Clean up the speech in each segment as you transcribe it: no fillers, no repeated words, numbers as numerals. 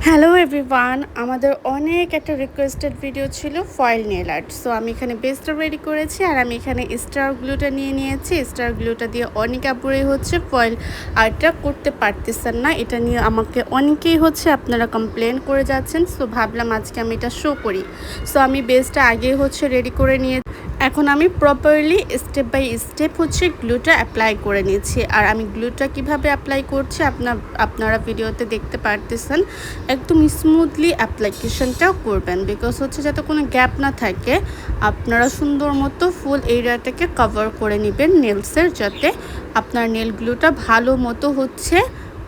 Hello everyone, আমাদের অনেক একটা রিকোয়েস্টেড ভিডিও ছিল ফয়েল নেল আর্ট। সো আমি এখানে বেসটা রেডি করেছি আর আমি এখানে স্টার গ্লুটা নিয়ে নিয়েছি। স্টার গ্লুটা দিয়ে অনেক আপুরাই হচ্ছে ফয়েল আর্টটা করতে পারতেছেন না, এটা নিয়ে আমাকে অনেকেই হচ্ছে আপনারা কমপ্লেন করে যাচ্ছেন। সো ভাবলাম আজকে আমি এটা শো করি। সো আমি বেসটা আগেই হচ্ছে রেডি করে নিয়ে এখন আমি প্রপারলি স্টেপ বাই স্টেপ হচ্ছে গ্লুটা অ্যাপ্লাই করে নিয়েছি। আর আমি গ্লুটা কিভাবে অ্যাপ্লাই করছি আপনারা ভিডিওতে দেখতে পারতেছেন। একদম স্মুথলি অ্যাপ্লিকেশনটা করবেন, বিকজ হচ্ছে যাতে কোনো গ্যাপ না থাকে। আপনারা সুন্দর মতো ফুল এরিয়াটাকে কভার করে নেবেন নেলসের, যাতে আপনার নেল গ্লুটা ভালো মতো হচ্ছে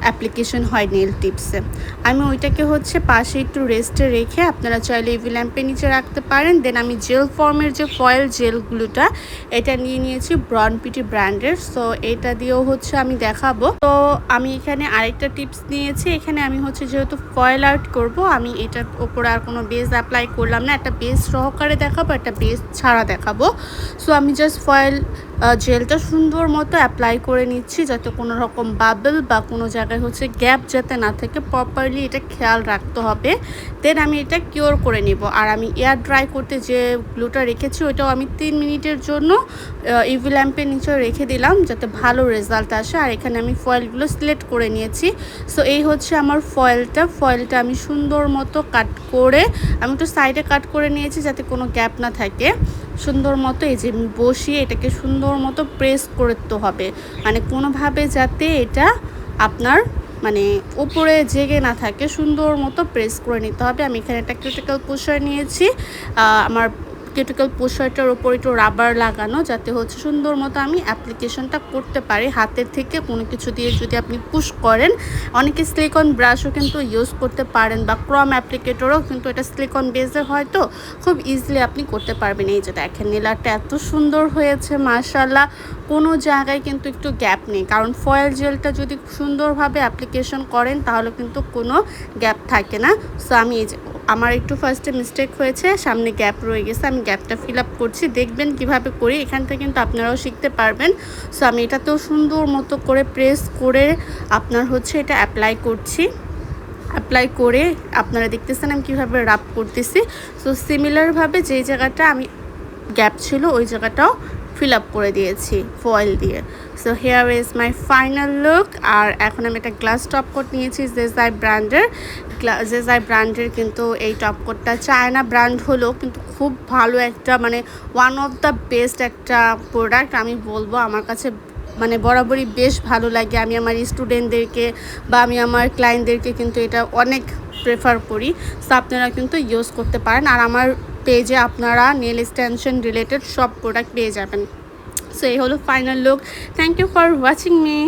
অ্যাপ্লিকেশন হয় নেল টিপসে। আমি ওইটাকে হচ্ছে পাশে একটু রেস্টে রেখে আপনারা চাইলে ইভি ল্যাম্পের নিচে রাখতে পারেন। দেন আমি জেল ফর্মের যে ফয়েল জেলগুলোটা এটা নিয়ে নিয়েছি ব্রন পিটি ব্র্যান্ডের। সো এটা দিয়েও হচ্ছে আমি দেখাবো। তো আমি এখানে আরেকটা টিপস নিয়েছি। এখানে আমি হচ্ছে যেহেতু ফয়েল আর্ট করব, আমি এটার ওপরে আর কোনো বেস অ্যাপ্লাই করলাম না। একটা বেস সহকারে দেখাবো, একটা বেস ছাড়া দেখাবো। সো আমি জাস্ট ফয়েল জেলটা সুন্দর মতো অ্যাপ্লাই করে নিচ্ছি, যাতে কোনো রকম বাবল বা কোনো জায়গায় হচ্ছে গ্যাপ যাতে না থাকে। প্রপারলি এটা খেয়াল রাখতে হবে। দেন আমি এটা কিওর করে নিব। আর আমি এয়ার ড্রাই করতে যে গ্লুটা রেখেছি ওইটাও আমি 3 মিনিটের জন্য ইভি ল্যাম্পের নিচে রেখে দিলাম, যাতে ভালো রেজাল্ট আসে। আর এখানে আমি ফয়েলগুলো সিলেক্ট করে নিয়েছি। সো এই হচ্ছে আমার ফয়েলটা আমি সুন্দর মতো কাট করে আমি একটু সাইডে কাট করে নিয়েছি, যাতে কোনো গ্যাপ না থাকে। সুন্দর মতো এই যে বসিয়ে এটাকে সুন্দর মতো প্রেস করতে হবে, মানে কোনোভাবে যাতে এটা আপনার মানে উপরে জেগে না থাকে, সুন্দর মতো প্রেস করে নিতে হবে। আমি এখানে একটা কিউটিক্যাল পুশার নিয়েছি। আমার কিউটিক্যাল পুশারটার ওপর একটু রাবার লাগানো, যাতে হচ্ছে সুন্দর মতো আমি অ্যাপ্লিকেশনটা করতে পারি হাতের থেকে। কোনো কিছু দিয়ে যদি আপনি পুশ করেন, অনেকে সিলিকন ব্রাশও কিন্তু ইউজ করতে পারেন বা ক্রম অ্যাপ্লিকেটরও, কিন্তু এটা সিলিকন বেসে হয় তো খুব ইজিলি আপনি করতে পারবেন। এই যে দেখেন নেলারটা এত সুন্দর হয়েছে মাশাআল্লাহ, কোনো জায়গায় কিন্তু একটু গ্যাপ নেই। কারণ ফয়েল জেলটা যদি সুন্দরভাবে অ্যাপ্লিকেশন করেন তাহলে কিন্তু কোনো গ্যাপ থাকে না। সো আমি এই যে আমার একটু ফার্স্টে মিস্টেক হয়েছে, সামনে গ্যাপ রয়ে গেছে, আমি গ্যাপটা ফিল আপ করছি। দেখবেন কিভাবে করি, এখান থেকে কিন্তু আপনারাও শিখতে পারবেন। সো আমি এটাতেও সুন্দর মতো করে প্রেস করে আপনার হচ্ছে এটা অ্যাপ্লাই করছি। অ্যাপ্লাই করে আপনারা দেখতেছেন আমি কীভাবে রাব করতেছি। সো সিমিলারভাবে যেই জায়গাটা আমি গ্যাপ ছিল ওই জায়গাটাও ফিল আপ করে দিয়েছি ফয়েল দিয়ে। So here is my final look. আর এখন আমি একটা গ্লাস টপ কোট নিয়েছি জেজাই ব্র্যান্ডের। কিন্তু এই টপ কোটটা চায়না ব্র্যান্ড হলো, কিন্তু খুব ভালো একটা মানে ওয়ান অফ দ্য বেস্ট একটা প্রোডাক্ট আমি বলবো। আমার কাছে মানে বরাবরই বেশ ভালো লাগে। আমি আমার স্টুডেন্টদেরকে বা আমি আমার ক্লায়েন্টদেরকে কিন্তু এটা অনেক প্রেফার করি। সো আপনারা কিন্তু ইউজ করতে পারেন। আর আমার পেজে আপনারা নেল এক্সটেনশন রিলেটেড সব প্রোডাক্ট পেয়ে যাবেন। সো এই হলো final look. Thank you for watching me.